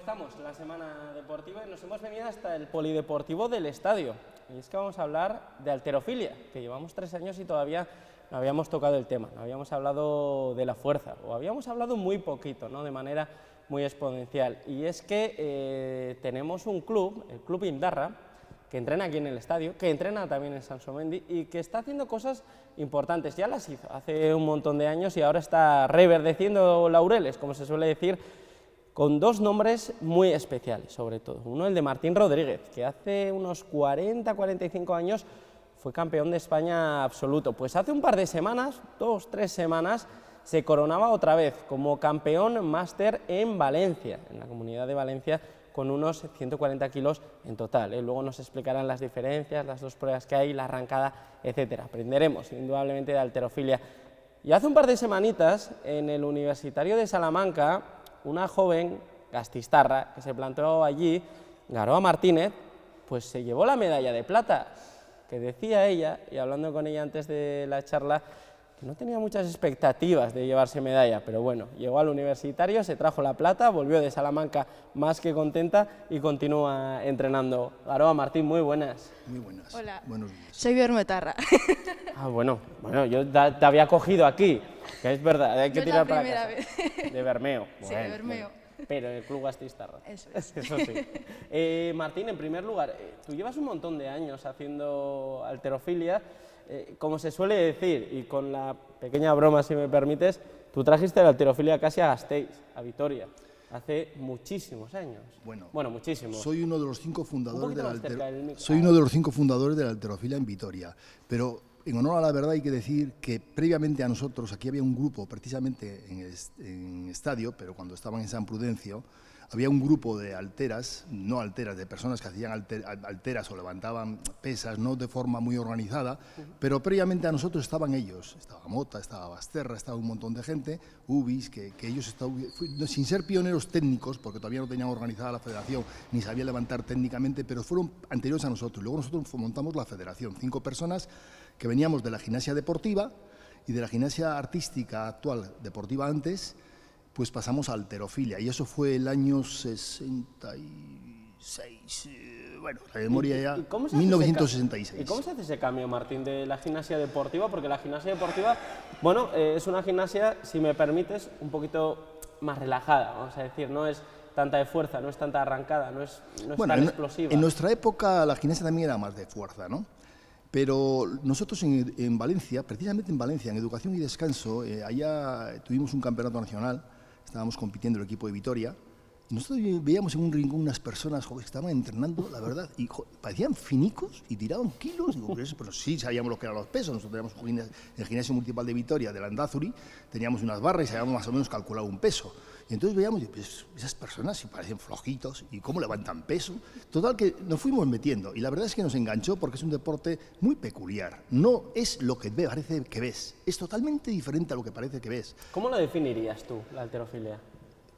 Comenzamos la semana deportiva y nos hemos venido hasta el polideportivo del estadio. Y es que vamos a hablar de halterofilia, que llevamos 3 años y todavía no habíamos tocado el tema, no habíamos hablado de la fuerza, o habíamos hablado muy poquito, ¿no? De manera muy exponencial. Y es que tenemos un club, el Club Indarra, que entrena aquí en el estadio, que entrena también en Sansomendi y que está haciendo cosas importantes. Ya las hizo hace un montón de años y ahora está reverdeciendo laureles, como se suele decir, con 2 nombres muy especiales, sobre todo. Uno, el de Martín Rodríguez, que hace unos 40-45 años fue campeón de España absoluto. Pues hace un par de semanas, 2-3 semanas, se coronaba otra vez como campeón máster en Valencia, en la Comunidad de Valencia, con unos 140 kilos en total. Luego nos explicarán las diferencias, las 2 pruebas que hay, la arrancada, etc. Aprenderemos, indudablemente, de halterofilia. Y hace un par de semanitas, en el Universitario de Salamanca, una joven gastistarra que se plantó allí, Garoa Martínez, pues se llevó la medalla de plata, que decía ella, y hablando con ella antes de la charla, que no tenía muchas expectativas de llevarse medalla, pero bueno, llegó al Universitario, se trajo la plata, volvió de Salamanca más que contenta y continúa entrenando. Garoa Martín, muy buenas. Muy buenas. Hola, buenos días. soy Bermetarra. Ah, bueno, yo te había cogido aquí, que es verdad, hay que No es tirar la para primera casa. vez. De Bermeo. Sí, de Bermeo. Pero el Club Gastistarra. Eso es. Eso sí. Martín, en primer lugar, tú llevas un montón de años haciendo halterofilia, como se suele decir, y con la pequeña broma, si me permites, tú trajiste la halterofilia casi a Gasteiz, a Vitoria, hace muchísimos años. Bueno, muchísimos. Soy uno de los 5 fundadores de la halterofilia en Vitoria, pero en honor a la verdad hay que decir que previamente a nosotros, aquí había un grupo precisamente en estadio, pero cuando estaban en San Prudencio, había un grupo de halteras, no halteras, de personas que hacían halteras o levantaban pesas, no de forma muy organizada, pero previamente a nosotros estaban ellos, estaba Mota, estaba Basterra, estaba un montón de gente, UBIS, que ellos estaban, sin ser pioneros técnicos, porque todavía no tenían organizada la federación, ni sabían levantar técnicamente, pero fueron anteriores a nosotros. Luego nosotros montamos la federación, 5 personas que veníamos de la gimnasia deportiva y de la gimnasia artística actual, deportiva antes, pues pasamos a halterofilia, y eso fue el año 66, bueno, la memoria ya, 1966. ¿Y cómo se hace ese cambio, Martín, de la gimnasia deportiva? Porque la gimnasia deportiva, bueno, es una gimnasia, si me permites, un poquito más relajada, vamos a decir, no es tanta de fuerza, no es tanta arrancada, no es tan explosiva. En nuestra época la gimnasia también era más de fuerza, ¿no? Pero nosotros en Valencia, precisamente en Valencia, en Educación y Descanso, allá tuvimos un campeonato nacional. Estábamos compitiendo el equipo de Vitoria y nosotros veíamos en un rincón unas personas que estaban entrenando, la verdad, y parecían finicos y tiraban kilos. Digo, pero sí sabíamos lo que eran los pesos. Nosotros teníamos el gimnasio municipal de Vitoria, de Landázuri, teníamos unas barras y sabíamos más o menos calcular un peso. Y entonces veíamos, pues, esas personas sí parecen flojitos y cómo levantan peso. Total, que nos fuimos metiendo y la verdad es que nos enganchó porque es un deporte muy peculiar. No es lo que parece que ves, es totalmente diferente a lo que parece que ves. ¿Cómo lo definirías tú, la halterofilia?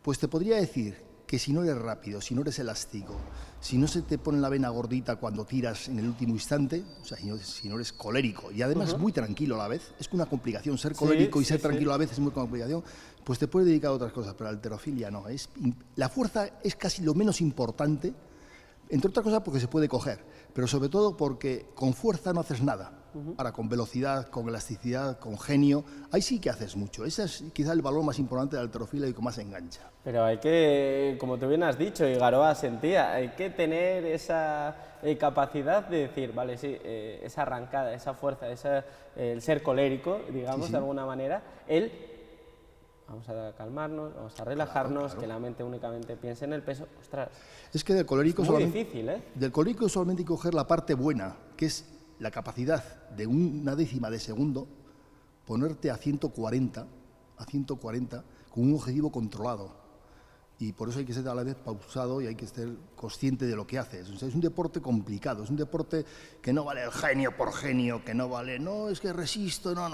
Pues te podría decir que si no eres rápido, si no eres elástico, si no se te pone la vena gordita cuando tiras en el último instante, o sea, si no eres colérico y además muy tranquilo a la vez, es una complicación, ser colérico y ser tranquilo a la vez es muy complicación, pues te puedes dedicar a otras cosas, pero la halterofilia no. La fuerza es casi lo menos importante, entre otras cosas porque se puede coger, pero sobre todo porque con fuerza no haces nada. Ahora, con velocidad, con elasticidad, con genio, ahí sí que haces mucho. Ese es quizá el valor más importante de la halterofilia y que más engancha. Pero hay que, como tú bien has dicho, y Garoa sentía, hay que tener esa capacidad de decir, vale, sí, esa arrancada, esa fuerza, el ser colérico, digamos, de alguna manera, vamos a calmarnos, vamos a relajarnos, claro. Que la mente únicamente piense en el peso. Ostras, es que del colérico es muy difícil, ¿eh? Del colérico solamente hay que coger la parte buena, que es la capacidad de una décima de segundo, ponerte a 140, con un objetivo controlado. Y por eso hay que ser a la vez pausado y hay que ser consciente de lo que haces. O sea, es un deporte complicado, es un deporte que no vale el genio por genio, que no vale, no, es que resisto, no.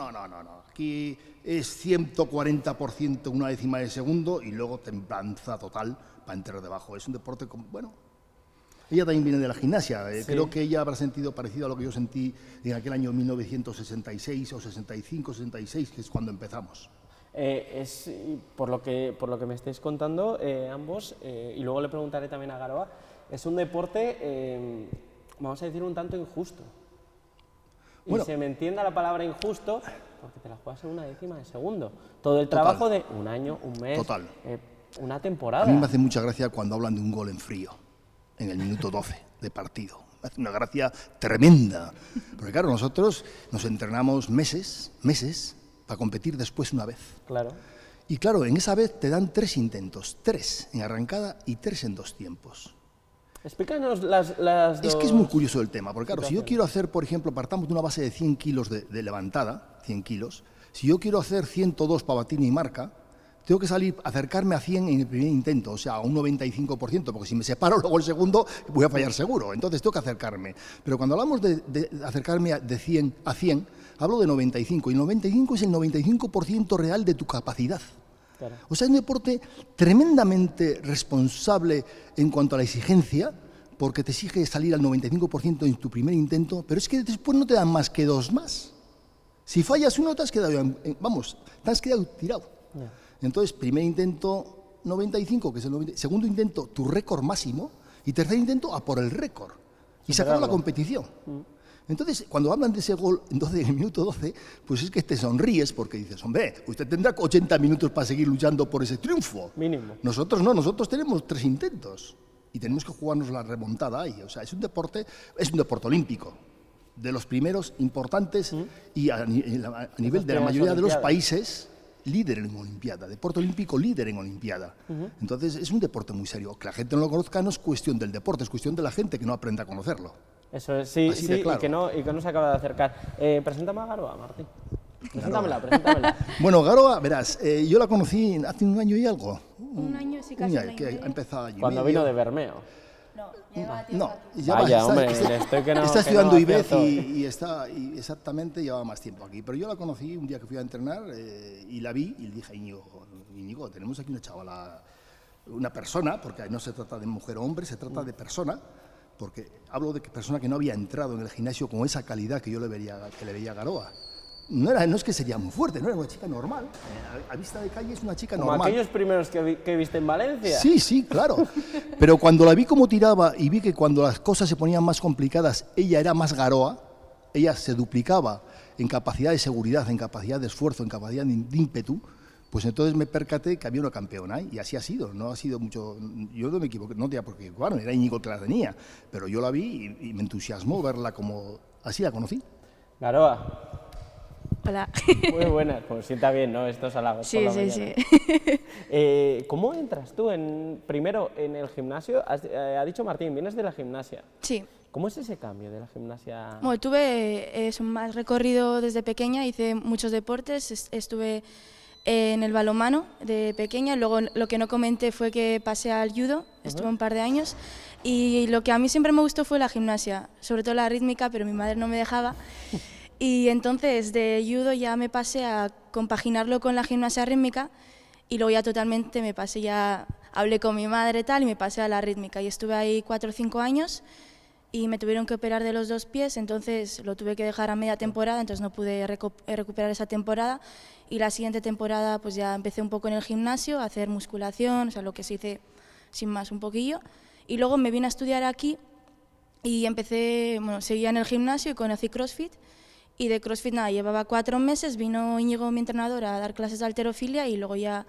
Aquí es 140%, una décima de segundo y luego templanza total para entrar debajo. Es un deporte, bueno. Ella también viene de la gimnasia, sí. Creo que ella habrá sentido parecido a lo que yo sentí en aquel año 1966 o 65, 66, que es cuando empezamos. Por lo que me estáis contando ambos, y luego le preguntaré también a Garoa, es un deporte, vamos a decir, un tanto injusto. Bueno, y se me entienda la palabra injusto, porque te la juegas en una décima de segundo. Todo el trabajo de un año, un mes, una temporada. A mí me hace mucha gracia cuando hablan de un gol en frío, en el minuto 12 de partido. Me hace una gracia tremenda. Porque claro, nosotros nos entrenamos meses, para competir después una vez. Claro. Y claro, en esa vez te dan 3 intentos, 3 en arrancada y 3 en 2 tiempos. Explícanos las dos. Es que es muy curioso el tema, porque claro, si yo quiero hacer, por ejemplo, partamos de una base de 100 kilos de levantada, 100 kilos, si yo quiero hacer 102 para batir mi marca, tengo que acercarme a 100 en el primer intento, o sea, a un 95%, porque si me separo luego el segundo voy a fallar seguro, entonces tengo que acercarme. Pero cuando hablamos de acercarme de 100 a 100, hablo de 95, y el 95 es el 95% real de tu capacidad. Claro. O sea, es un deporte tremendamente responsable en cuanto a la exigencia, porque te exige salir al 95% en tu primer intento, pero es que después no te dan más que 2 más. Si fallas uno, te has quedado tirado. Yeah. Entonces, primer intento 95, que es el 90, segundo intento tu récord máximo, y tercer intento a por el récord. Y se acaba la competición. Entonces, cuando hablan de ese gol en el minuto 12, pues es que te sonríes porque dices, hombre, usted tendrá 80 minutos para seguir luchando por ese triunfo. Mínimo. Nosotros no, nosotros tenemos 3 intentos y tenemos que jugarnos la remontada ahí. O sea, es un deporte olímpico, de los primeros importantes y a nivel de la mayoría de los países, líder en Olimpiada, deporte olímpico líder en Olimpiada. Entonces, es un deporte muy serio. Que la gente no lo conozca no es cuestión del deporte, es cuestión de la gente que no aprenda a conocerlo. Eso es, sí, claro. y que no se acaba de acercar. Preséntame a Garoa, Martín. Preséntamela. Bueno, Garoa, verás, yo la conocí hace un año y algo. Un año, sí, casi un año. Que ha empezado allí. Cuando vino de Bermeo. Está estudiando IBEZ y exactamente llevaba más tiempo aquí. Pero yo la conocí un día que fui a entrenar y la vi y le dije a Íñigo, tenemos aquí una chavala, una persona, porque no se trata de mujer o hombre, se trata de persona, porque hablo de persona que no había entrado en el gimnasio con esa calidad que yo le veía a Garoa. No es que sería muy fuerte, no era una chica normal. A vista de calle es una chica normal. Como aquellos primeros que viste en Valencia. Sí, claro. Pero cuando la vi cómo tiraba y vi que cuando las cosas se ponían más complicadas, ella era más Garoa, ella se duplicaba en capacidad de seguridad, en capacidad de esfuerzo, en capacidad de ímpetu, pues entonces me percaté que había una campeona y así ha sido. No ha sido mucho. Yo no me equivoqué, no tenía por qué, bueno, era Íñigo el que la tenía, pero yo la vi y me entusiasmó verla como. Así la conocí. Garoa. Hola. Muy buena, pues sienta bien, ¿no? Estos halagos sí, por la sí. ¿Cómo entras tú primero en el gimnasio? Ha dicho Martín, vienes de la gimnasia. Sí. ¿Cómo es ese cambio de la gimnasia? Bueno, tuve más recorrido desde pequeña, hice muchos deportes, estuve en el balonmano de pequeña, luego lo que no comenté fue que pasé al judo, estuve un par de años, y lo que a mí siempre me gustó fue la gimnasia, sobre todo la rítmica, pero mi madre no me dejaba. Y entonces de judo ya me pasé a compaginarlo con la gimnasia rítmica y luego ya totalmente me pasé, ya hablé con mi madre y tal y me pasé a la rítmica y estuve ahí 4 o 5 años y me tuvieron que operar de los 2 pies, entonces lo tuve que dejar a media temporada, entonces no pude recuperar esa temporada y la siguiente temporada pues ya empecé un poco en el gimnasio a hacer musculación, o sea, lo que se hice sin más un poquillo y luego me vine a estudiar aquí y empecé, seguía en el gimnasio y conocí CrossFit. Y de CrossFit nada, llevaba 4 meses, vino Íñigo, mi entrenador, a dar clases de halterofilia y luego ya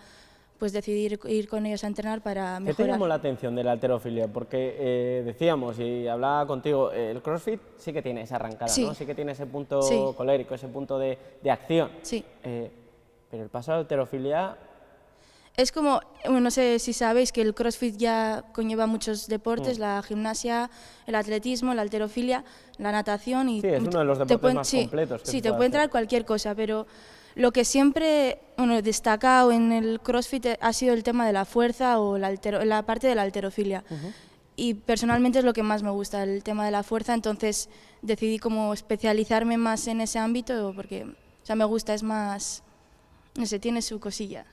pues decidí ir con ellos a entrenar para mejorar. ¿Qué te llamó la atención de la halterofilia? Porque decíamos, y hablaba contigo, el CrossFit sí que tiene esa arrancada, sí, ¿no? Sí que tiene ese punto colérico, ese punto de acción. Sí. Pero el paso a la halterofilia... Es como, no sé si sabéis que el CrossFit ya conlleva muchos deportes, la gimnasia, el atletismo, la halterofilia, la natación y... Sí, es uno de los deportes más completos. Sí, te puede entrar cualquier cosa, pero lo que siempre destacado en el CrossFit ha sido el tema de la fuerza o la parte de la halterofilia. Y personalmente es lo que más me gusta, el tema de la fuerza, entonces decidí como especializarme más en ese ámbito porque me gusta, es más, no sé, tiene su cosilla.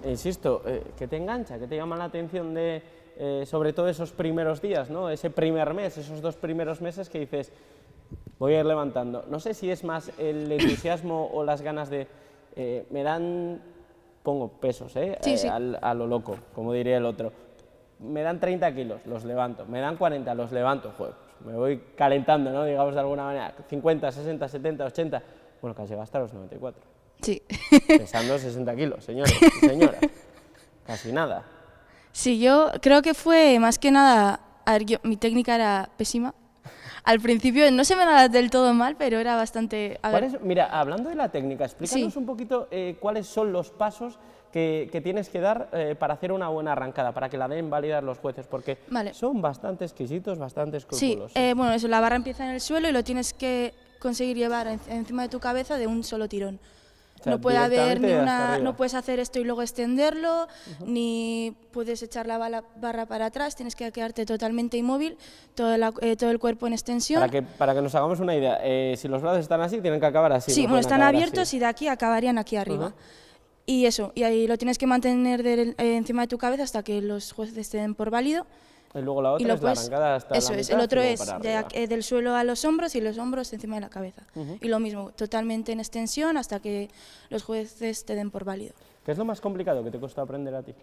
Insisto, que te engancha, que te llama la atención sobre todo esos primeros días, ¿no? Ese primer mes, esos 2 primeros meses que dices, voy a ir levantando. No sé si es más el entusiasmo o las ganas de me dan, pongo pesos, Sí, sí. a lo loco, como diría el otro, me dan 30 kilos, los levanto, me dan 40, los levanto, joder, pues me voy calentando, ¿no? Digamos de alguna manera, 50, 60, 70, 80, bueno, casi va hasta los 94, Sí. pesando 60 kilos, señores y señoras, casi nada. Sí, yo creo que fue más que nada, a ver, mi técnica era pésima. Al principio no se me daba del todo mal, pero era bastante... A ver, Mira, hablando de la técnica, explícanos Sí. un poquito cuáles son los pasos que tienes que dar para hacer una buena arrancada, para que la den validar los jueces, porque Vale. son bastante exquisitos, bastante Sí, escrupulosos. bueno, eso, la barra empieza en el suelo y lo tienes que conseguir llevar encima de tu cabeza de un solo tirón. O sea, No puede haber directamente ni hasta una, arriba. no puedes hacer esto y luego extenderlo, ni puedes echar la barra para atrás, tienes que quedarte totalmente inmóvil, todo el cuerpo en extensión. Para que nos hagamos una idea, si los brazos están así, tienen que acabar así. Sí, no bueno, pueden están acabar abiertos así. y de aquí acabarían aquí arriba. Ujú. Y eso, y ahí lo tienes que mantener encima de tu cabeza hasta que los jueces te den por válido. Y luego la Y otra lo es la puedes, arrancada hasta eso la es, mitad el otro y luego es para de arriba. del suelo a los hombros y los hombros encima de la cabeza. Y lo mismo, totalmente en extensión hasta que los jueces te den por válido. ¿Qué es lo más complicado que te costó aprender a ti?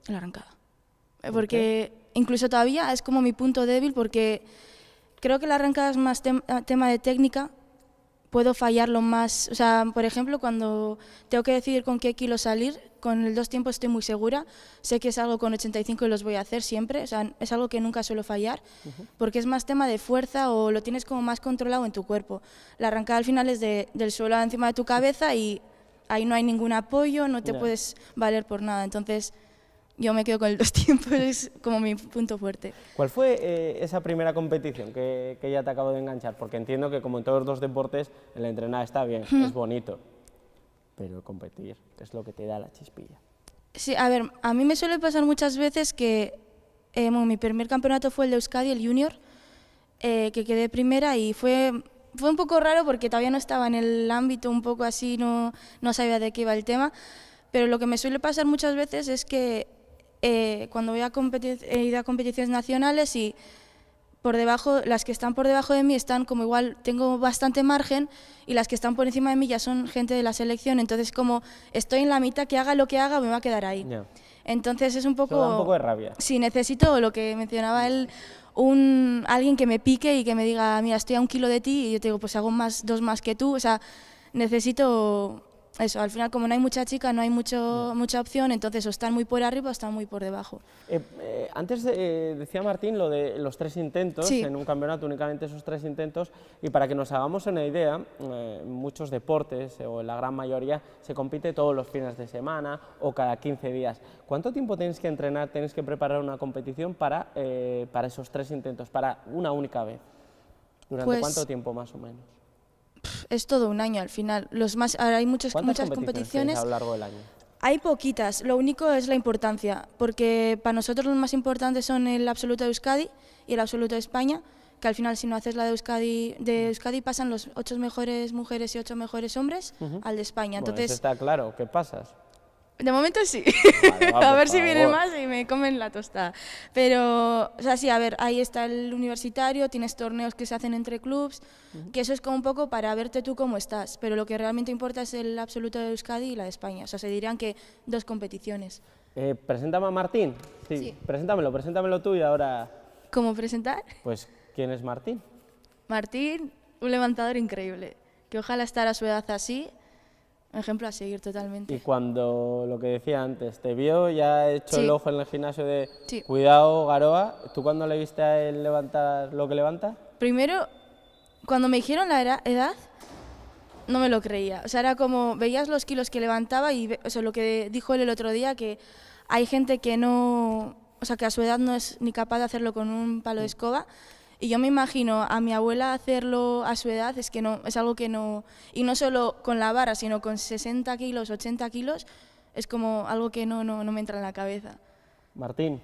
La arrancada. Porque incluso todavía es como mi punto débil porque creo que la arrancada es más tema de técnica, puedo fallarlo más. O sea, por ejemplo, cuando tengo que decidir con qué kilo salir, con el 2 tiempos estoy muy segura, sé que es algo con 85 y los voy a hacer siempre, o sea, es algo que nunca suelo fallar, porque es más tema de fuerza o lo tienes como más controlado en tu cuerpo. La arrancada al final es del suelo encima de tu cabeza y ahí no hay ningún apoyo, no te Ya. puedes valer por nada, entonces yo me quedo con el 2 tiempos, es como mi punto fuerte. ¿Cuál fue esa primera competición que ya te acabo de enganchar? Porque entiendo que como en todos los deportes, el entrenar está bien, es bonito, pero competir es lo que te da la chispilla. Sí, a ver, a mí me suele pasar muchas veces que bueno, mi primer campeonato fue el de Euskadi, el junior, que quedé primera y fue un poco raro porque todavía no estaba en el ámbito un poco así, no sabía de qué iba el tema, pero lo que me suele pasar muchas veces es que cuando voy he ido a competiciones nacionales y por debajo, las que están por debajo de mí están como igual, tengo bastante margen y las que están por encima de mí ya son gente de la selección, entonces como estoy en la mitad, que haga lo que haga, me va a quedar ahí. Ya. Entonces es un poco... Eso da un poco de rabia. Sí, necesito lo que mencionaba él, alguien que me pique y que me diga, mira, estoy a 1 kilo de ti, y yo te digo, pues hago 2 más que tú, o sea, necesito eso, al final como no hay mucha chica, no hay mucha opción, entonces o están muy por arriba o están muy por debajo. Antes decía Martín lo de los 3 intentos, Sí. en un campeonato únicamente esos 3 intentos, y para que nos hagamos una idea, en muchos deportes, o en la gran mayoría, se compite todos los fines de semana o cada 15 días. ¿Cuánto tiempo tienes que entrenar, tienes que preparar una competición para esos 3 intentos, para una única vez? ¿Durante Pues, cuánto tiempo más o menos? Es todo un año al final. Ahora hay muchas ¿Cuántas competiciones competiciones. tienes a lo largo del año? Hay poquitas, lo único es la importancia, porque para nosotros los más importantes son el absoluto de Euskadi y el absoluto de España, que al final si no haces la de Euskadi pasan los 8 mejores mujeres y 8 mejores hombres al de España. Bueno, Entonces, eso está claro, ¿qué pasas? de momento sí. Vale, va, A por ver si viene favor. más y me comen la tostada. Pero, o sea, sí, a ver, ahí está el universitario, tienes torneos que se hacen entre clubs, que eso es como un poco para verte tú cómo estás. Pero lo que realmente importa es el absoluto de Euskadi y la de España. O sea, se dirían que 2 competiciones. Preséntame a Martín. Sí. Preséntamelo tú y ahora, ¿Cómo presentar? pues, ¿quién es Martín? Martín, un levantador increíble. Que ojalá estar a su edad así, un ejemplo a seguir totalmente. Y cuando, lo que decía antes, te vio, ya ha hecho Sí. el ojo en el gimnasio de Sí. cuidado, Garoa, ¿tú cuando le viste a él levantar lo que levanta? Primero, cuando me dijeron la edad, no me lo creía. O sea, era como, veías los kilos que levantaba y o sea, lo que dijo él el otro día, que hay gente que no, o sea, que a su edad no es ni capaz de hacerlo con un palo de escoba. Y yo me imagino a mi abuela hacerlo a su edad, es que no, es algo que no, y no solo con la barra, sino con 60 kilos, 80 kilos, es como algo que no me entra en la cabeza. Martín,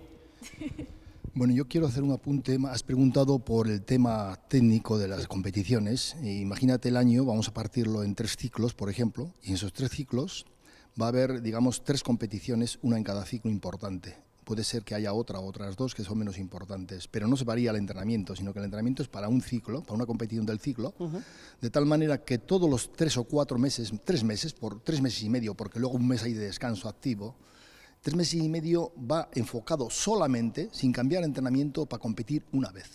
Bueno, yo quiero hacer un apunte. Has preguntado por el tema técnico de las competiciones. Imagínate el año, vamos a partirlo en 3 ciclos, por ejemplo, y en esos 3 ciclos va a haber, digamos, 3 competiciones, una en cada ciclo importante. puede ser que haya otras dos que son menos importantes, pero no se varía el entrenamiento, sino que el entrenamiento es para un ciclo, para una competición del ciclo, de tal manera que todos los 3 o 4 meses, 3 meses, por 3 meses y medio, porque luego un mes hay de descanso activo, 3 meses y medio va enfocado solamente, sin cambiar entrenamiento, para competir una vez.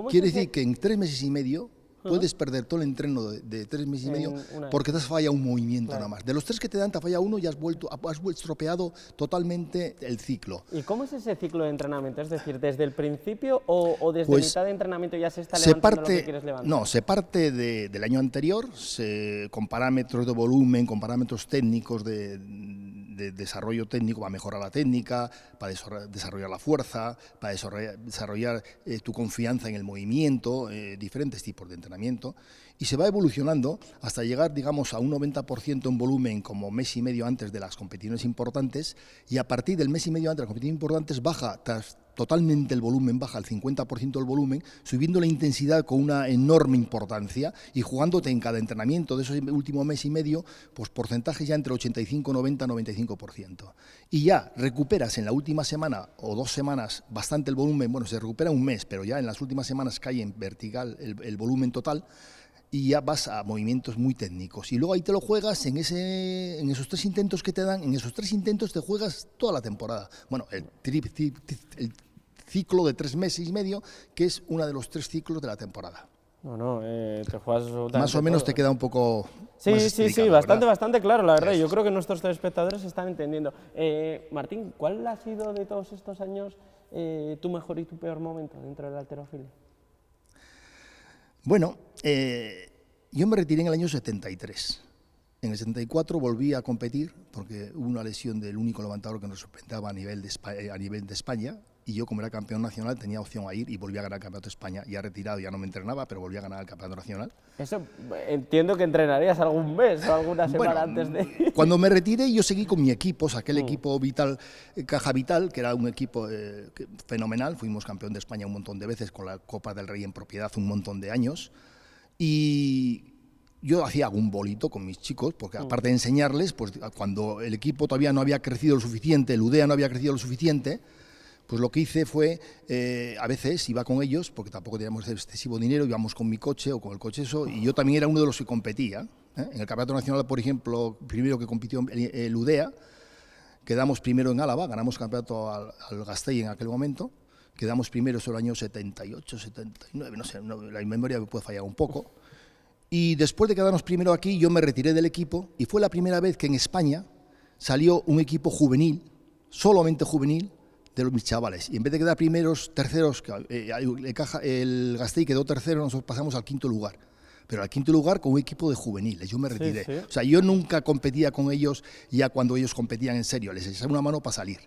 Quiere decir que en 3 meses y medio puedes perder todo el entreno de 3 meses y medio porque te has fallado un movimiento nada más. De los 3 que te dan, te ha fallado uno y has estropeado totalmente el ciclo. ¿Y cómo es ese ciclo de entrenamiento? Es decir, ¿desde el principio o desde mitad de entrenamiento ya se está levantando lo que quieres levantar? No, se parte del año anterior, con parámetros de volumen, con parámetros técnicos de desarrollo técnico para mejorar la técnica, para desarrollar la fuerza, para desarrollar tu confianza en el movimiento, diferentes tipos de entrenamiento, y se va evolucionando hasta llegar, digamos, a un 90% en volumen como mes y medio antes de las competiciones importantes, y a partir del mes y medio antes de las competiciones importantes baja totalmente el volumen, baja al 50% del volumen, subiendo la intensidad con una enorme importancia y jugándote en cada entrenamiento de esos últimos mes y medio, pues porcentajes ya entre 85, 90, 95%. Y ya recuperas en la última semana o 2 semanas bastante el volumen, bueno, se recupera un mes, pero ya en las últimas semanas cae en vertical el volumen total, y ya vas a movimientos muy técnicos. Y luego ahí te lo juegas en esos 3 intentos que te dan, en esos 3 intentos te juegas toda la temporada. Bueno, el ciclo de 3 meses y medio, que es uno de los 3 ciclos de la temporada. Te juegas más o menos todo. Te queda un poco sí, más sí, bastante claro, la verdad. Yo creo que nuestros telespectadores están entendiendo. Martín, ¿cuál ha sido de todos estos años tu mejor y tu peor momento dentro de la halterofilia? Bueno, yo me retiré en el año 73. En el 74 volví a competir porque hubo una lesión del único levantador que nos representaba a nivel de España, y yo, como era campeón nacional, tenía opción a ir y volví a ganar el Campeonato de España. Ya retirado, ya no me entrenaba, pero volví a ganar el Campeonato Nacional. Eso entiendo que entrenarías algún mes o alguna semana antes de... Cuando me retiré, yo seguí con mi equipo, saqué el equipo Vital, Caja Vital, que era un equipo fenomenal. Fuimos campeón de España un montón de veces, con la Copa del Rey en propiedad un montón de años. Y yo hacía algún bolito con mis chicos, porque aparte de enseñarles, pues cuando el equipo todavía no había crecido lo suficiente, el UDEA no había crecido lo suficiente, pues lo que hice fue, a veces iba con ellos, porque tampoco teníamos excesivo dinero, íbamos con mi coche o con el coche eso, y yo también era uno de los que competía. En el Campeonato Nacional, por ejemplo, primero que compitió el UDEA, quedamos primero en Álava, ganamos el campeonato al Gasteiz en aquel momento, quedamos primero sobre el año 78, 79, no sé, la memoria me puede fallar un poco. Y después de quedarnos primero aquí, yo me retiré del equipo, y fue la primera vez que en España salió un equipo juvenil, solamente juvenil, de mis chavales. Y en vez de quedar primeros, terceros, el Gasteiz quedó tercero, nosotros pasamos al 5º lugar. Pero al 5º lugar con un equipo de juveniles, yo me retiré. Sí, sí. O sea, yo nunca competía con ellos ya cuando ellos competían en serio, les echaba una mano para salir.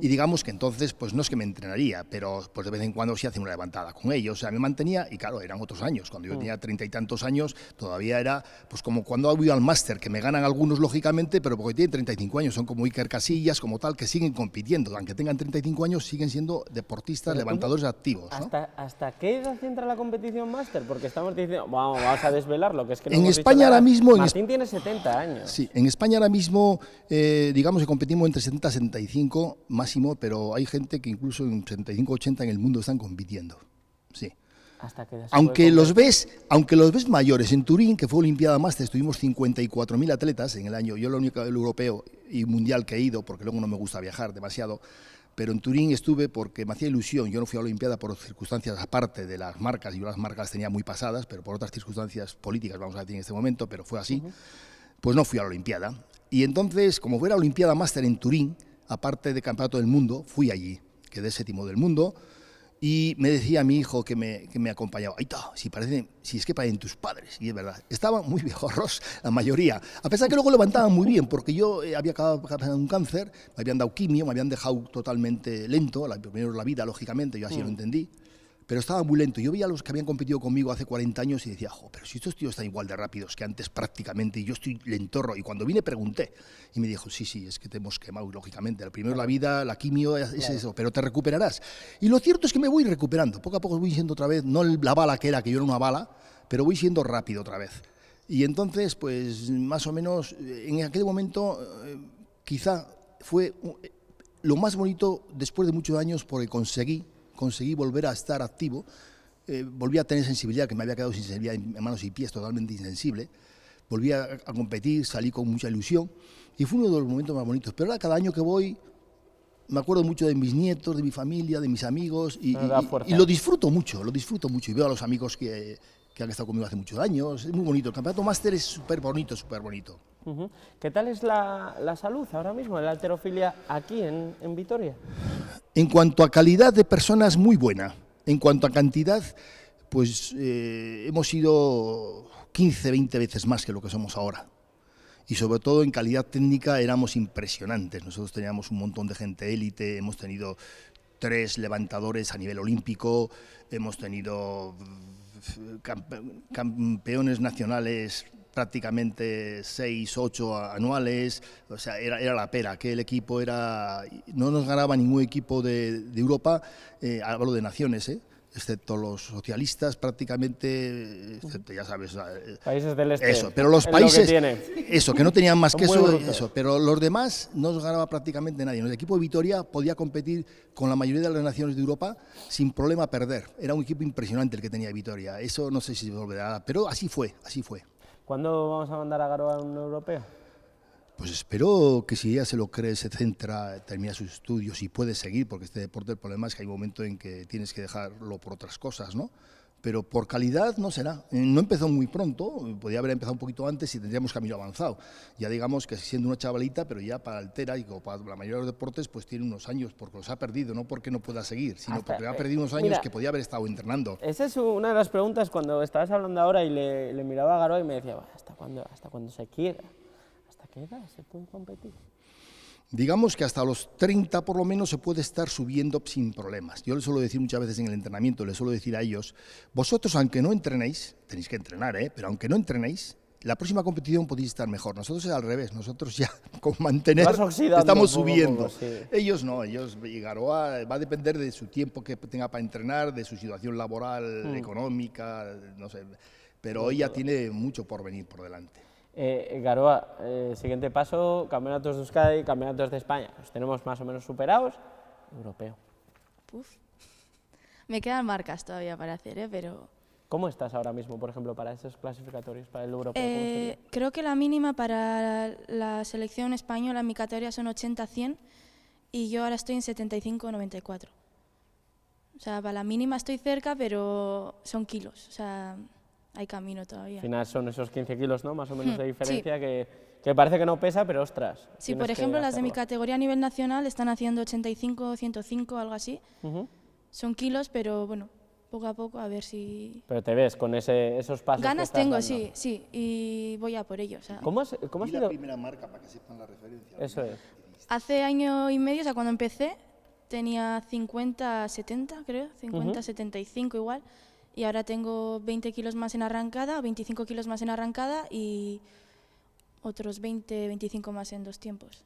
Y digamos que entonces, pues no es que me entrenaría, pero pues de vez en cuando sí hacía una levantada con ellos. O sea, me mantenía, y claro, eran otros años. Cuando yo tenía 30 y tantos años, todavía era pues como cuando voy al máster, que me ganan algunos lógicamente, pero porque tienen 35 años, son como Iker Casillas, como tal, que siguen compitiendo. Aunque tengan 35 años, siguen siendo deportistas, levantadores activos, ¿no? ¿Hasta qué edad entra la competición máster? Porque estamos diciendo, vamos a desvelarlo, que es que no en España ahora mismo... Martín tiene 70 años. Sí, en España ahora mismo, digamos que competimos entre 70 y 75 máximo, pero hay gente que incluso en 75 80 en el mundo están compitiendo. Sí. ¿Hasta qué edad aunque los ves mayores, en Turín, que fue Olimpiada Máster, estuvimos 54.000 atletas en el año, yo lo único europeo y mundial que he ido, porque luego no me gusta viajar demasiado, pero en Turín estuve porque me hacía ilusión. Yo no fui a la Olimpiada por circunstancias aparte de las marcas, yo las marcas las tenía muy pasadas, pero por otras circunstancias políticas, vamos a decir en este momento, pero fue así, pues no fui a la Olimpiada. Y entonces, como fuera Olimpiada Máster en Turín, aparte de Campeonato del Mundo, fui allí, quedé 7º del mundo, y me decía mi hijo que me acompañaba, ¡ay, si es que parecen tus padres! Y es verdad, estaban muy viejorros, la mayoría, a pesar que luego levantaban muy bien, porque yo había acabado de un cáncer, me habían dado quimio, me habían dejado totalmente lento, primero la vida, lógicamente, yo así lo entendí, pero estaba muy lento. Yo veía a los que habían competido conmigo hace 40 años y decía, pero si estos tíos están igual de rápidos que antes prácticamente, y yo estoy lentorro. Y cuando vine pregunté, y me dijo, sí, es que te hemos quemado, lógicamente. Primero la vida, la quimio, es eso, pero te recuperarás. Y lo cierto es que me voy recuperando. Poco a poco voy siendo otra vez, no la bala que yo era una bala, pero voy siendo rápido otra vez. Y entonces, pues más o menos, en aquel momento, quizá fue lo más bonito, después de muchos años, porque conseguí volver a estar activo, volví a tener sensibilidad, que me había quedado sin sensibilidad en manos y pies, totalmente insensible, volví a competir, salí con mucha ilusión, y fue uno de los momentos más bonitos. Pero ahora cada año que voy, me acuerdo mucho de mis nietos, de mi familia, de mis amigos, y lo disfruto mucho, y veo a los amigos que han estado conmigo hace muchos años. Es muy bonito, el campeonato máster es súper bonito, súper bonito. ¿Qué tal es la salud ahora mismo de la halterofilia aquí en Vitoria? En cuanto a calidad de personas, muy buena. En cuanto a cantidad, pues hemos ido 15, 20 veces más que lo que somos ahora. Y sobre todo en calidad técnica éramos impresionantes. Nosotros teníamos un montón de gente élite, hemos tenido 3 levantadores a nivel olímpico, hemos tenido campeones nacionales prácticamente 6, 8 anuales, o sea, era la pera, que el equipo no nos ganaba ningún equipo de Europa, hablo de naciones, excepto los socialistas prácticamente, excepto, ya sabes, países del este. Eso, pero los países, que no tenían más que eso, pero los demás no nos ganaba prácticamente nadie. El equipo de Vitoria podía competir con la mayoría de las naciones de Europa sin problema perder. Era un equipo impresionante el que tenía Vitoria. Eso no sé si se volverá, pero así fue. ¿Cuándo vamos a mandar a Garoa a un europeo? Pues espero que si ella se lo cree, se centra, termina sus estudios y puede seguir, porque este deporte el problema es que hay un momento en que tienes que dejarlo por otras cosas, ¿no? Pero por calidad no será. No empezó muy pronto, podía haber empezado un poquito antes y tendríamos camino avanzado. Ya digamos que siendo una chavalita, pero ya para altera y para la mayoría de los deportes, pues tiene unos años, porque los ha perdido, no porque no pueda seguir, sino porque ha perdido unos años que podía haber estado entrenando. Esa es una de las preguntas cuando estabas hablando ahora y le miraba a Garoa y me decía, ¿hasta cuándo se quiera? ¿Hasta qué edad se puede competir? Digamos que hasta los 30 por lo menos se puede estar subiendo sin problemas. Yo les suelo decir muchas veces en el entrenamiento, les suelo decir a ellos, vosotros aunque no entrenéis, tenéis que entrenar, pero aunque no entrenéis, la próxima competición podéis estar mejor. Nosotros es al revés, nosotros ya con mantener estamos subiendo. Sí. Ellos no, Garoa va a depender de su tiempo que tenga para entrenar, de su situación laboral, económica, no sé, pero ella tiene mucho por venir por delante. Garoa, siguiente paso, campeonatos de Euskadi, campeonatos de España. Los tenemos más o menos superados. Europeo. Me quedan marcas todavía para hacer, pero... ¿Cómo estás ahora mismo, por ejemplo, para esos clasificatorios, para el europeo? Creo que la mínima para la selección española en mi categoría son 80-100 y yo ahora estoy en 75-94. O sea, para la mínima estoy cerca, pero son kilos. O sea... hay camino todavía. Al final son esos 15 kilos, ¿no? Más o menos de diferencia, sí. que parece que no pesa, pero ostras. Sí, por ejemplo, las de mi categoría a nivel nacional están haciendo 85, 105, algo así. Son kilos, pero bueno, poco a poco a ver si... Pero te ves con esos pasos. Ganas tengo, dando. Sí, y voy a por ello. O sea. ¿Cómo has sido? La primera marca para que sepan la referencia. Eso es. Hace año y medio, o sea, cuando empecé, tenía 50-70, creo, 50-75 igual. Y ahora tengo 20 kilos más en arrancada, 25 kilos más en arrancada y otros 20-25 más en 2 tiempos.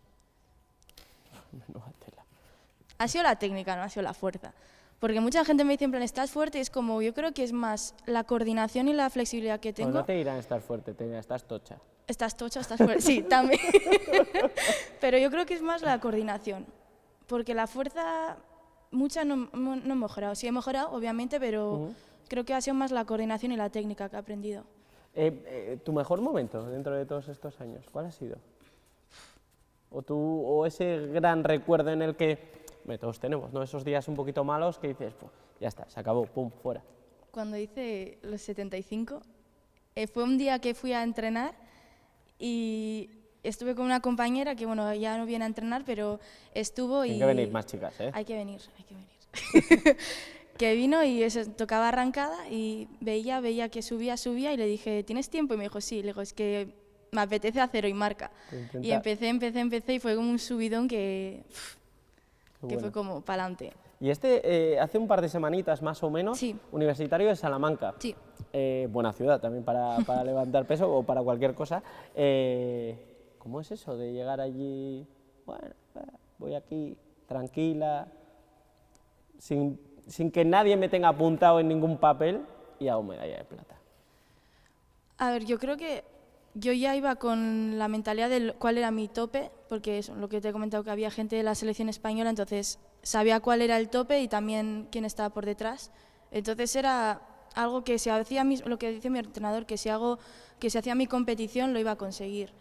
Ha sido la técnica, no ha sido la fuerza. Porque mucha gente me dice, en plan, estás fuerte, y es como, yo creo que es más la coordinación y la flexibilidad que tengo. Pues no te dirán estar fuerte, te dirán, estás tocha. Estás tocha, estás fuerte, sí, también. Pero yo creo que es más la coordinación. Porque la fuerza, mucha no he mejorado. Sí he mejorado, obviamente, pero... creo que ha sido más la coordinación y la técnica que he aprendido. ¿Tu mejor momento dentro de todos estos años, cuál ha sido? ¿O ese gran recuerdo en el que todos tenemos, ¿no? Esos días un poquito malos que dices, ya está, se acabó, pum, fuera? Cuando hice los 75, fue un día que fui a entrenar y estuve con una compañera que, bueno, ya no viene a entrenar, pero estuvo y... Hay que venir más, chicas, ¿eh? Hay que venir. Que vino y eso, tocaba arrancada y veía que subía y le dije, ¿tienes tiempo? Y me dijo, sí. Le digo, es que me apetece hacer hoy marca. Y empecé y fue como un subidón que fue como para adelante. Y hace un par de semanitas más o menos, sí. Universitario de Salamanca. Sí. Buena ciudad también para levantar peso o para cualquier cosa. ¿Cómo es eso de llegar allí, bueno, voy aquí tranquila, sin que nadie me tenga apuntado en ningún papel y hago medalla de plata? A ver, yo creo que yo ya iba con la mentalidad de cuál era mi tope, porque es lo que te he comentado, que había gente de la selección española, entonces sabía cuál era el tope y también quién estaba por detrás. Entonces era algo que si hacía lo que dice mi entrenador, que si hacía mi competición lo iba a conseguir.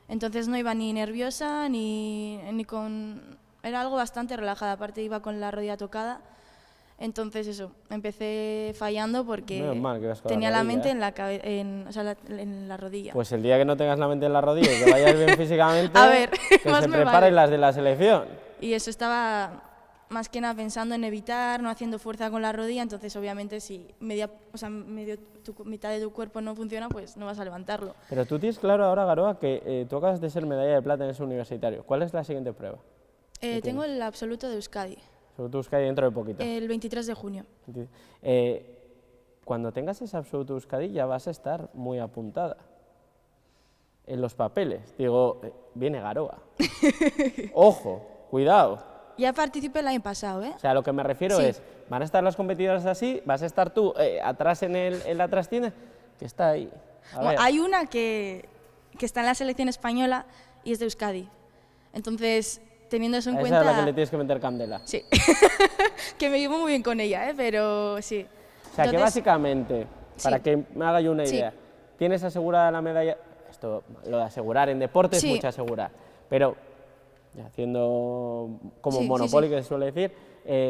Entonces no iba ni nerviosa ni con... Era algo bastante relajada, aparte iba con la rodilla tocada. Entonces eso, empecé fallando porque tenía la mente en la rodilla. Pues el día que no tengas la mente en la rodilla y que vayas bien físicamente, a ver, que se preparen las de la selección. Y eso estaba más que nada pensando en evitar, no haciendo fuerza con la rodilla, entonces obviamente si mitad de tu cuerpo no funciona, pues no vas a levantarlo. Pero tú tienes claro ahora, Garoa, que tú acabas de ser medalla de plata en ese universitario. ¿Cuál es la siguiente prueba? Tengo el absoluto de Euskadi. Absoluto Euskadi dentro de poquito. El 23 de junio. Cuando tengas ese absoluto Euskadi ya vas a estar muy apuntada en los papeles. Digo, viene Garoa. Ojo, cuidado. Ya participé el año pasado, ¿eh? O sea, lo que me refiero es, van a estar las competidoras así, vas a estar tú atrás en la trastienda, que está ahí. Hay una que está en la selección española y es de Euskadi. Entonces, teniendo eso en cuenta... Esa es la que le tienes que meter candela. Sí, que me llevo muy bien con ella, pero sí. O sea, que básicamente, para que me haga yo una idea, tienes asegurada la medalla... Esto, lo de asegurar en deporte es mucho asegurar, pero haciendo como Monopoly, que se suele decir,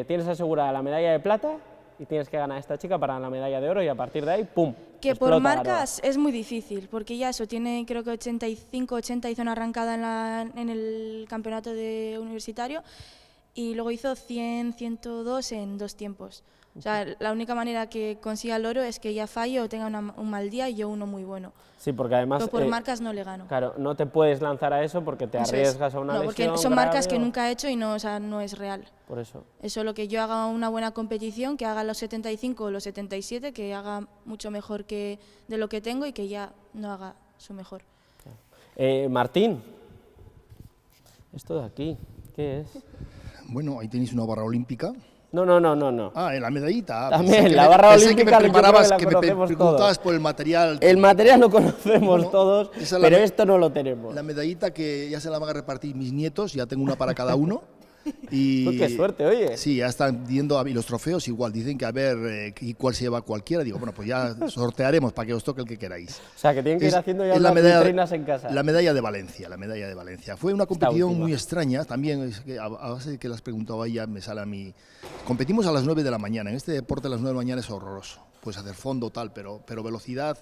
tienes asegurada la medalla de plata y tienes que ganar a esta chica para la medalla de oro y a partir de ahí, ¡pum! Que por marcas es muy difícil, porque ya eso tiene, creo que 85, 80 hizo una arrancada en el campeonato universitario y luego hizo 100, 102 en 2 tiempos. O sea, la única manera que consiga el oro es que ella falle o tenga un mal día y yo uno muy bueno. Sí, porque además... Pero por marcas no le gano. Claro, no te puedes lanzar a eso porque te arriesgas a una lesión. No, porque son marcas que nunca he hecho y no, o sea, no es real. Por eso. Eso, lo que yo haga una buena competición, que haga los 75 o los 77, que haga mucho mejor de lo que tengo y que ya no haga su mejor. Martín, esto de aquí, ¿qué es? Bueno, ahí tenéis una barra olímpica. No. Ah, en la medallita. También, la barra olímpica, que me preguntabas por el material. El material lo conocemos todos, pero esto no lo tenemos. La medallita que ya se la van a repartir mis nietos, ya tengo una para cada uno. Y pues qué suerte, oye. Sí, ya están viendo y los trofeos igual, dicen que a ver cuál se lleva cualquiera. Digo, bueno, pues ya sortearemos para que os toque el que queráis. O sea, que tienen que ir haciendo ya las vitrinas en casa. La medalla de Valencia. Fue una competición muy extraña, también, es que a base de que las preguntaba ella, me sale a mí. Competimos a las 9 de la mañana, en este deporte a las 9 de la mañana es horroroso. Puedes hacer fondo, tal, pero velocidad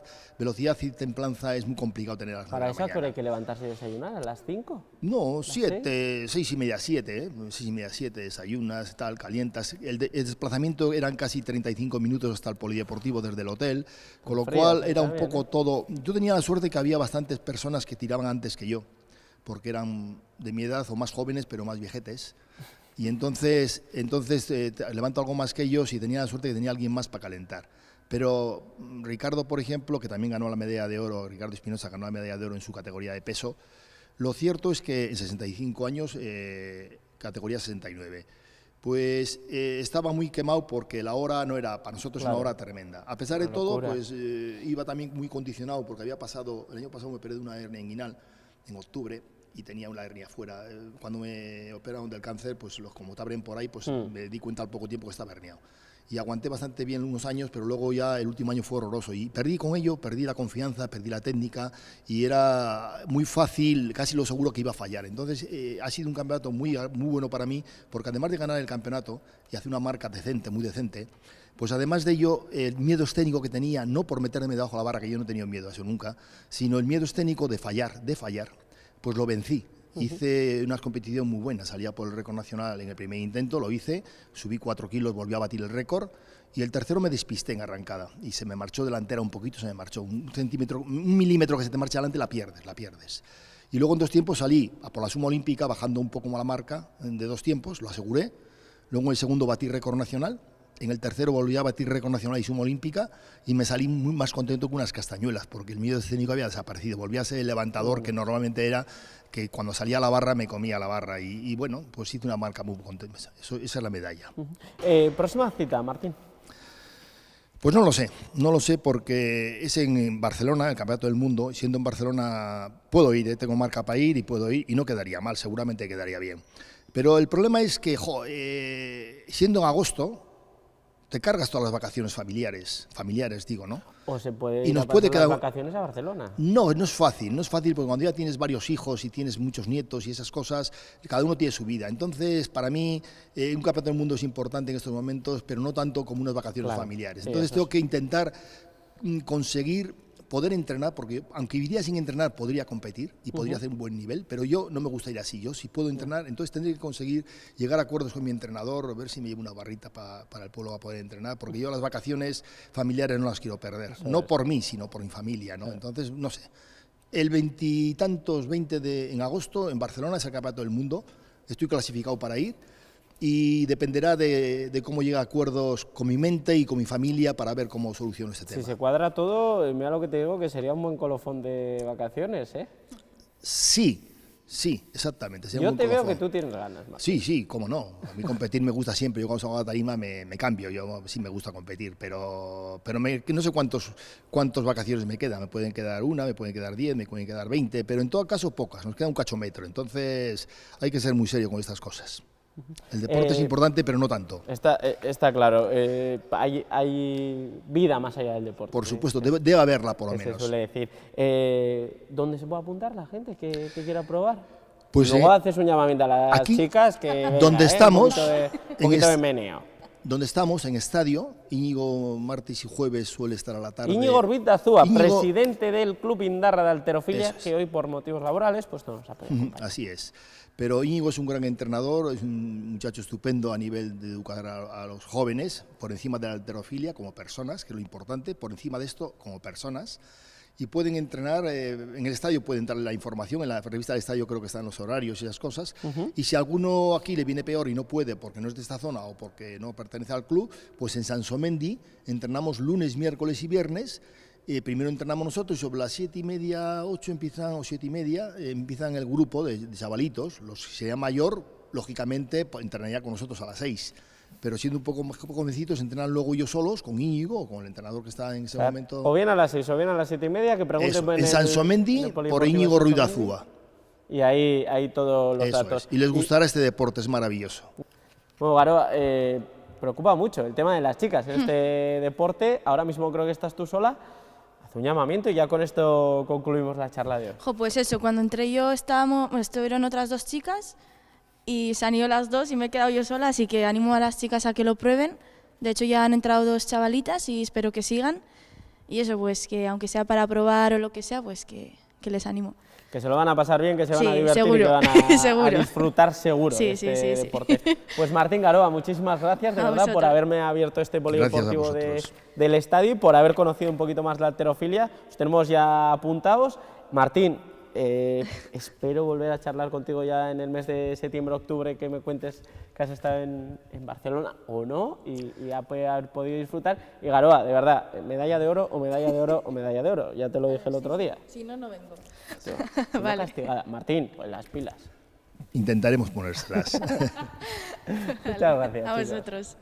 y templanza es muy complicado tener a las 9 de la mañana. ¿Para eso hay que levantarse y desayunar a las 5? No, 7, 6 y media, 7, 6 y media, 7, desayunas, tal, calientas. El desplazamiento eran casi 35 minutos hasta el polideportivo desde el hotel, con lo cual era un poco todo... Yo tenía la suerte que había bastantes personas que tiraban antes que yo, porque eran de mi edad o más jóvenes, pero más viejetes. Y entonces levanto algo más que ellos y tenía la suerte que tenía alguien más para calentar. Pero Ricardo, por ejemplo, que también ganó la medalla de oro, Ricardo Espinosa ganó la medalla de oro en su categoría de peso, lo cierto es que en 65 años, categoría 69, pues estaba muy quemado porque la hora no era, para nosotros, una hora tremenda. A pesar de todo, pues iba también muy condicionado porque el año pasado me operé de una hernia inguinal en octubre, y tenía una hernia fuera. Cuando me operaron del cáncer, pues como te abren por ahí, pues me di cuenta al poco tiempo que estaba herniado. Y aguanté bastante bien unos años, pero luego ya el último año fue horroroso. Y perdí con ello, perdí la confianza, perdí la técnica y era muy fácil, casi lo seguro que iba a fallar. Entonces ha sido un campeonato muy bueno para mí, porque además de ganar el campeonato y hacer una marca decente, muy decente, pues además de ello, el miedo escénico que tenía, no por meterme debajo de la barra, que yo no he tenido miedo a eso nunca, sino el miedo escénico de fallar, pues lo vencí. Hice una competición muy buena, salía por el récord nacional en el primer intento, lo hice, subí 4 kilos, volví a batir el récord y el tercero me despisté en arrancada y se me marchó delantera un poquito, se me marchó un milímetro que se te marcha adelante, la pierdes. Y luego en 2 tiempos salí a por la suma olímpica, bajando un poco la marca de 2 tiempos, lo aseguré, luego en el segundo batí récord nacional, en el tercero volví a batir récord nacional y suma olímpica y me salí muy más contento que unas castañuelas porque el miedo escénico había desaparecido, volví a ser el levantador que normalmente era, que cuando salía a la barra me comía la barra y bueno, pues hice una marca muy contenta, esa es la medalla. Próxima cita, Martín. Pues no lo sé porque es en Barcelona, el Campeonato del Mundo, y siendo en Barcelona puedo ir, tengo marca para ir y puedo ir y no quedaría mal, seguramente quedaría bien. Pero el problema es que, siendo en agosto, te cargas todas las vacaciones familiares digo, ¿no? ¿O se puede Y ir nos a puede pasar quedar las vacaciones a Barcelona? No es fácil porque cuando ya tienes varios hijos y tienes muchos nietos y esas cosas, cada uno tiene su vida. Entonces, para mí, un campeonato del mundo es importante en estos momentos, pero no tanto como unas vacaciones familiares. Sí, Entonces, tengo que intentar conseguir poder entrenar, porque aunque iría sin entrenar podría competir y podría hacer un buen nivel, pero yo no me gusta ir así. Yo si puedo entrenar, entonces tendré que conseguir llegar a acuerdos con mi entrenador, ver si me llevo una barrita para el pueblo a poder entrenar, porque yo las vacaciones familiares no las quiero perder, no por mí, sino por mi familia, ¿no? Entonces, no sé. El 20 en agosto en Barcelona es el Campeonato del Mundo, estoy clasificado para ir. Y dependerá de cómo llegue a acuerdos con mi mente y con mi familia para ver cómo soluciono este tema. Si se cuadra todo, mira lo que te digo, que sería un buen colofón de vacaciones, ¿eh? Sí, exactamente. Yo te veo que tú tienes ganas, Martín. Sí, cómo no. A mí competir me gusta siempre. Yo cuando salgo a la tarima me cambio. Yo sí me gusta competir, pero no sé cuántas vacaciones me quedan. Me pueden quedar una, me pueden quedar 10, me pueden quedar 20, pero en todo caso pocas. Nos queda un cachometro. Entonces hay que ser muy serio con estas cosas. El deporte es importante, pero no tanto. Está claro. Hay vida más allá del deporte. Por supuesto, debe haberla por lo que menos. se suele decir. ¿Dónde se puede apuntar la gente que quiera probar? Pues luego haces un llamamiento a las aquí, chicas que venga, donde estamos, un poquito de meneo. Donde estamos, en estadio, Íñigo martes y jueves suele estar a la tarde. Íñigo Orbiz de Azúa, presidente del Club Indarra de Halterofilia, que hoy por motivos laborales pues no nos ha podido acompañar. Así es. Pero Íñigo es un gran entrenador, es un muchacho estupendo a nivel de educar a los jóvenes, por encima de la halterofilia como personas, que es lo importante, por encima de esto como personas. Y pueden entrenar, en el estadio pueden entrar la información, en la revista del estadio creo que están los horarios y esas cosas. Y si a alguno aquí le viene peor y no puede porque no es de esta zona o porque no pertenece al club, pues en Sansomendi entrenamos lunes, miércoles y viernes. Primero entrenamos nosotros y sobre las 7:30, 8 empiezan, o 7:30, empiezan el grupo de chavalitos. Los que sean mayor, lógicamente, entrenaría con nosotros a las 6. Pero siendo un poco más jovencitos, entrenan luego ellos solos, con Íñigo, o con el entrenador que está en ese momento. O bien a las 6 o bien a las 7:30, que pregunten en Sansomendi, por Íñigo Ruiz de Azúa. Y ahí todos los datos. Y les gustará este deporte, es maravilloso. Bueno, Garo, preocupa mucho el tema de las chicas en este deporte. Ahora mismo creo que estás tú sola. Haz un llamamiento y ya con esto concluimos la charla de hoy. Pues eso, cuando entré yo estuvieron otras dos chicas y se han ido las dos y me he quedado yo sola, así que animo a las chicas a que lo prueben. De hecho ya han entrado dos chavalitas y espero que sigan. Y eso, pues que aunque sea para probar o lo que sea, pues que les animo. Que se lo van a pasar bien, que se van a divertir seguro, y que van a disfrutar seguro de este deporte. Pues Martín Garoa, muchísimas gracias de verdad por haberme abierto este polideportivo del estadio y por haber conocido un poquito más la halterofilia. Os tenemos ya apuntados. Martín, espero volver a charlar contigo ya en el mes de septiembre-octubre, que me cuentes que has estado en Barcelona o no y haber podido disfrutar. Y Garoa, de verdad, medalla de oro o medalla de oro o medalla de oro, ya te lo dije el otro día. Si no, no vengo. Sí, vale. Castigada. Martín, pues las pilas. Intentaremos ponérselas. Muchas gracias. A vosotros.